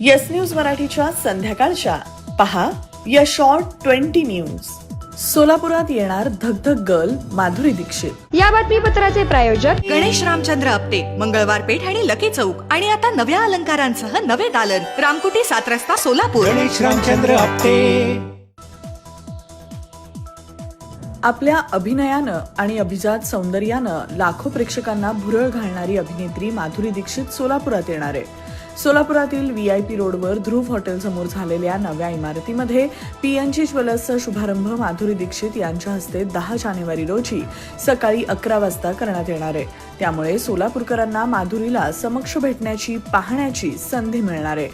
Yes news मराठीच्या संध्याकाळच्या पहा या शॉर्ट 20 न्यूज. सोलापुरात येणार धगधग गर्ल माधुरी दीक्षित. या बातमीपत्राचे प्रायोजक गणेश रामचंद्र आपटे, मंगळवार पेठ आणि लकी चौक. आणि आता नव्या अलंकारांसह नवे दालन, रामकुटी 7 रस्ता सोलापूर. गणेश रामचंद्र आपटे. आपल्या अभिनयानं आणि अभिजात सौंदर्यानं लाखो प्रेक्षकांना भुरळ घालणारी अभिनेत्री माधुरी दीक्षित सोलापुरात येणार आहे. सोलापुरातील VIP रोडवर ध्रुव हॉटेल समोर झालेल्या नव्या इमारतीमध्ये PNG ज्वेलर्सचा शुभारंभ माधुरी दीक्षित यांच्या हस्ते 10 जानेवारी रोजी सकाळी 11 वाजता करण्यात येणार आहे. त्यामुळे सोलापूरकरांना माधुरीला समक्ष भेटण्याची, पाहण्याची संधी मिळणार आहे.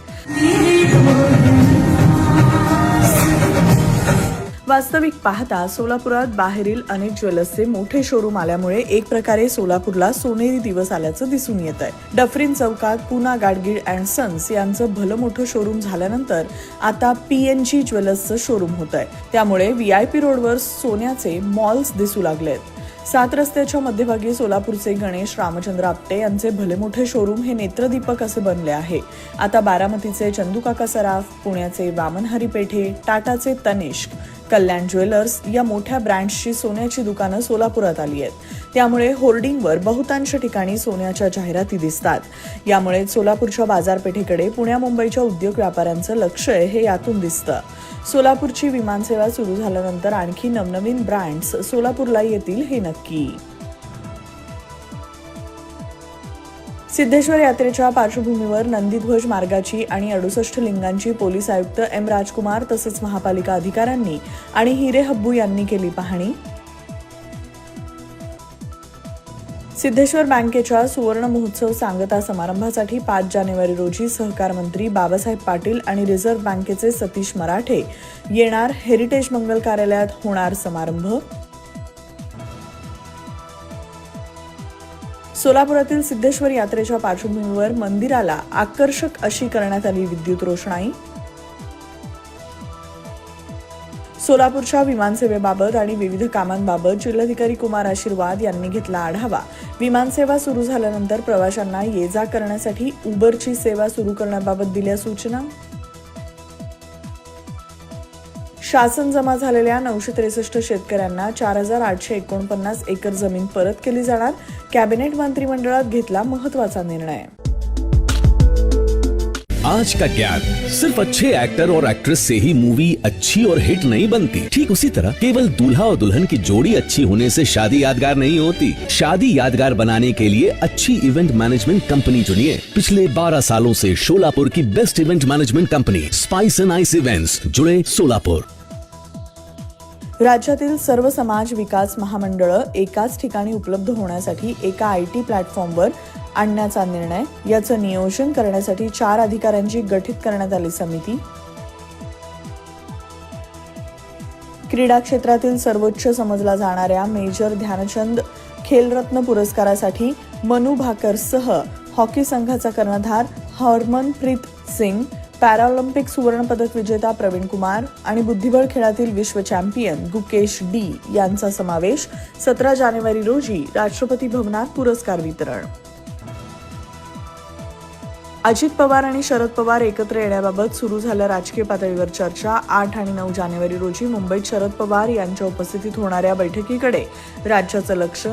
वास्तविक पाहता सोलापुरात बाहेरील अनेक ज्वेलर्सचे मोठे शोरूम आल्यामुळे एक प्रकारे सोलापूरला सोनेरी दिवस आल्याचं दिसून येत आहे. डफरीन चौकात पूना गाडगीळ अँड सन्स यांचं भलं मोठं शोरूम झाल्यानंतर आता PNG ज्वेलर्सचं शोरूम होत आहे. त्यामुळे VIP रोडवर सोन्याचे मॉल्स दिसू लागलेत. 7 रस्त्याच्या मध्यभागी सोलापूरचे गणेश रामचंद्र आपटे यांचे भले मोठे शोरूम हे नेत्रदीपक असे बनले आहे. आता बारामतीचे चंदूकाका सराफ, पुण्याचे वामन हरी पेठे, टाटाचे तनिष्क, कल्याण ज्वेलर्स या मोठ्या ब्रँड्सची सोन्याची दुकानं सोलापुरात आली आहेत. त्यामुळे होर्डिंगवर बहुतांश ठिकाणी सोन्याच्या जाहिराती दिसतात. यामुळे सोलापूरच्या बाजारपेठेकडे पुण्या मुंबईच्या उद्योग व्यापाऱ्यांचं लक्ष हे यातून दिसतं. सोलापूरची विमानसेवा सुरू झाल्यानंतर आणखी नवनवीन ब्रँड्स सोलापूरला येतील हे नक्की. सिद्धेश्वर यात्रेच्या पार्श्वभूमीवर नंदीध्वज मार्गाची आणि 68 लिंगांची पोलीस आयुक्त M. राजकुमार तसंच महापालिका अधिकाऱ्यांनी आणि हिरे हब्बू यांनी केली पाहणी. सिद्धेश्वर बँकेच्या सुवर्ण महोत्सव सांगता समारंभासाठी 5 जानेवारी रोजी सहकार मंत्री बाबासाहेब पाटील आणि रिझर्व्ह बँकेचे सतीश मराठे येणार. हेरिटेज मंगल कार्यालयात होणार समारंभ. सोलापुरातील सिद्धेश्वर यात्रेच्या पार्श्वभूमीवर मंदिराला आकर्षक अशी करण्यात आली विद्युत रोषणाई. सोलापूरच्या विमानसेवेबाबत आणि विविध कामांबाबत जिल्हाधिकारी कुमार आशीर्वाद यांनी घेतला आढावा. विमानसेवा सुरू झाल्यानंतर प्रवाशांना ये जा करण्यासाठी उबरची सेवा सुरू करण्याबाबत दिल्या सूचना. शासन जमा झालेल्या 963 शेतकऱ्यांना 4849 एकर जमीन परत केली जाणार. कॅबिनेट मंत्रिमंडळात घेतला महत्त्वाचा निर्णय. आज का ज्ञान सिर्फ अच्छे एक्टर और एक्ट्रेस से ही मूवी अच्छी और हिट नहीं बनती. ठीक उसी तरह केवल दूल्हा और दुल्हन की जोड़ी अच्छी होने से शादी यादगार नहीं होती. शादी यादगार बनाने के लिए अच्छी इवेंट मैनेजमेंट कंपनी चुनिए. पिछले 12 सालों से सोलापुर की best event management company spice end ice events, जुड़े सोलापुर. राज्यातील सर्व समाज विकास महामंडळं एकाच ठिकाणी उपलब्ध होण्यासाठी एका IT प्लॅटफॉर्मवर आणण्याचा निर्णय. याचं नियोजन करण्यासाठी 4 अधिकाऱ्यांची गठीत करण्यात आली समिती. क्रीडा क्षेत्रातील सर्वोच्च समजला जाणाऱ्या मेजर ध्यानचंद खेलरत्न पुरस्कारासाठी मनू भाकरसह हॉकी संघाचा कर्णधार हरमनप्रीत सिंग, पॅराऑलिम्पिक सुवर्णपदक विजेता प्रवीण कुमार आणि बुद्धिबळ खेळातील विश्व चॅम्पियन गुकेश D यांचा समावेश. 17 जानेवारी रोजी राष्ट्रपती भवनात पुरस्कार वितरण. अजित पवार आणि शरद पवार एकत्र येण्याबाबत सुरू झाल्या राजकीय पातळीवर चर्चा. 8 आणि 9 जानेवारी रोजी मुंबईत शरद पवार यांच्या उपस्थितीत होणाऱ्या बैठकीकडे राज्याचं लक्ष.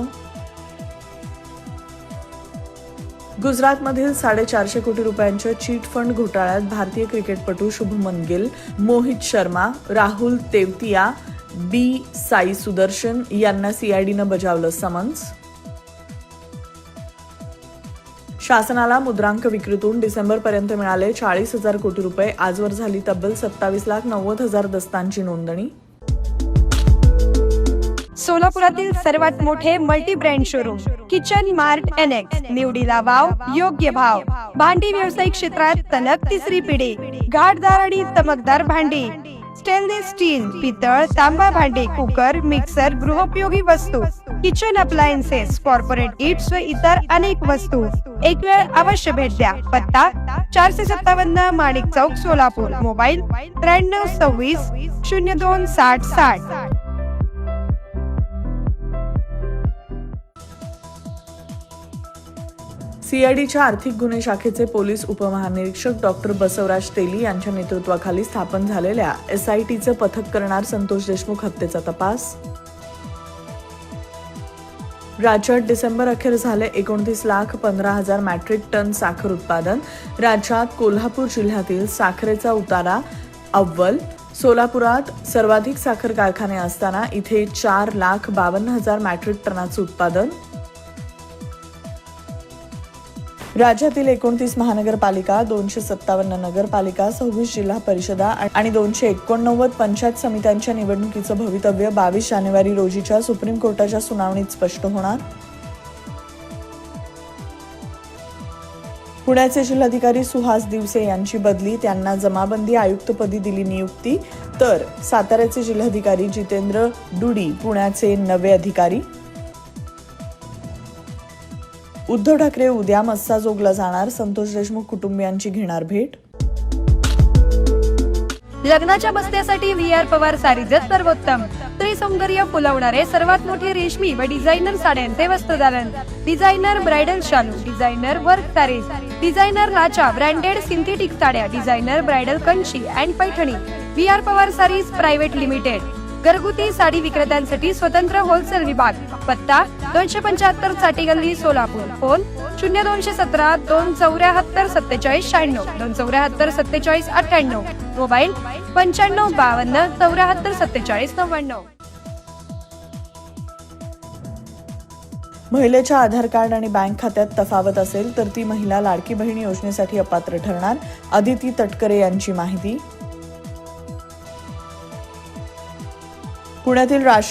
गुजरातमधील 450 कोटी रुपयांच्या चीट फंड घोटाळ्यात भारतीय क्रिकेटपटू शुभमन गिल, मोहित शर्मा, राहुल तेवतिया, B. साई सुदर्शन यांना CIDनं बजावलं समन्स. शासनाला मुद्रांक विक्रीतून डिसेंबरपर्यंत मिळाले 40,000 कोटी रुपये. आजवर झाली तब्बल 27,90,000 दस्तांची नोंदणी. सोलापुरातील सर्वात मोठे multi brand showroom kitchen mart NX. निवडीला वाव, योग्य भाव. भांडी व्यावसायिक क्षेत्रात सलग 3री पिढी. घाटदार आणि चमकदार भांडी, स्टेनलेस स्टील, पितळ, तांबा भांडी, कुकर, मिक्सर, गृहोपयोगी वस्तू, किचन अप्लायन्सेस, कॉर्पोरेट गिफ्ट्स व इतर अनेक वस्तू. एक वेळ अवश्य भेट द्या. पत्ता 457 माणिक चौक सोलापूर. मोबाईल 9326 02 6060. सीआयडीच्या आर्थिक गुन्हे शाखेचे पोलीस उपमहानिरीक्षक डॉक्टर बसवराज तेली यांच्या नेतृत्वाखाली स्थापन झालेल्या एसआयटीचं पथक करणार संतोष देशमुख हत्येचा तपास. राज्यात डिसेंबर अखेर झाले 29,15,000 मॅट्रिक टन साखर उत्पादन. राज्यात कोल्हापूर जिल्ह्यातील साखरेचा उतारा अव्वल. सोलापुरात सर्वाधिक साखर कारखाने असताना इथे 4,52,000 मॅट्रिक टनाचं उत्पादन. राज्यातील 29 महानगरपालिका, 257 नगरपालिका, 26 जिल्हा परिषदा आणि 289 पंचायत समित्यांच्या निवडणुकीचं भवितव्य 22 जानेवारी रोजीच्या सुप्रीम कोर्टाच्या सुनावणीत स्पष्ट होणार. पुण्याचे जिल्हाधिकारी सुहास दिवसे यांची बदली, त्यांना जमाबंदी आयुक्तपदी दिली नियुक्ती. तर साताऱ्याचे जिल्हाधिकारी जितेंद्र डुडी पुण्याचे नवे अधिकारी. उद्धव ठाकरे उद्या मस्साजोगला जाणार, संतोष देशमुख कुटुंबियांची घेणार भेट. लग्नाच्या बस्त्यासाठी VR पवार सारीजच सर्वोत्तम. स्त्री सौंदर्य फुलवणारे सर्वात मोठे रेशमी व डिझायनर साड्यांचे वस्त्रदालन. डिझायनर ब्रायडल शालू, डिझायनर वर्क सारीज, डिझायनर लाचा, ब्रँडेड सिंथेटिक साड्या, designer bridal Kanchi and Paithani. VR Pawar saris private limited. घरगुती साडी विक्रेत्यांसाठी स्वतंत्र होलसेल विभाग. पत्ता 275 चाटी गल्ली, सोलापूर. फोन 0217 274 47 96, 274 47 98. मोबाईल 95 52 74 47 99. महिलेच्या आधार कार्ड आणि बँक खात्यात तफावत असेल तर ती महिला लाडकी बहीण योजनेसाठी अपात्र ठरणार. अदिती तटकरे यांची माहिती. पुण्यातील